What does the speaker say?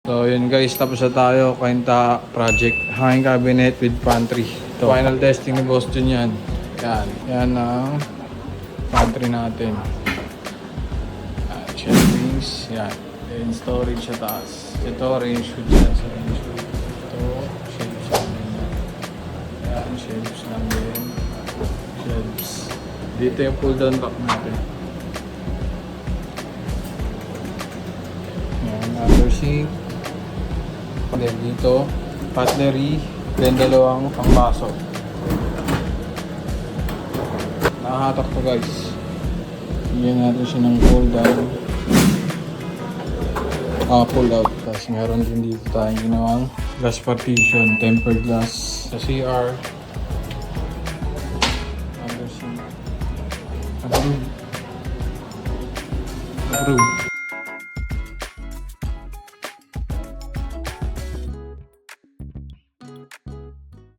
So yun guys, tapos na tayo. Quinta project. Hanging cabinet with pantry. Ito. Final testing ni Boss Jun yan. Yan. Yan ang pantry natin. Yan. Shelvings. Yan. Then storage sa taas. Ito range hood yan sa range hood. Ito shelves lang din yan. Yan. Shelves lang din. Shelves. Dito yung pull down back natin. Yan. Under sink. Then dito, cutlery, then dalawang pangbaso. Nakahatak to guys. Bigyan natin siya ng pull down. Pull out. Tapos meron din dito tayong ginawang glass partition, tempered glass sa CR. Under sink. Approved. Approved.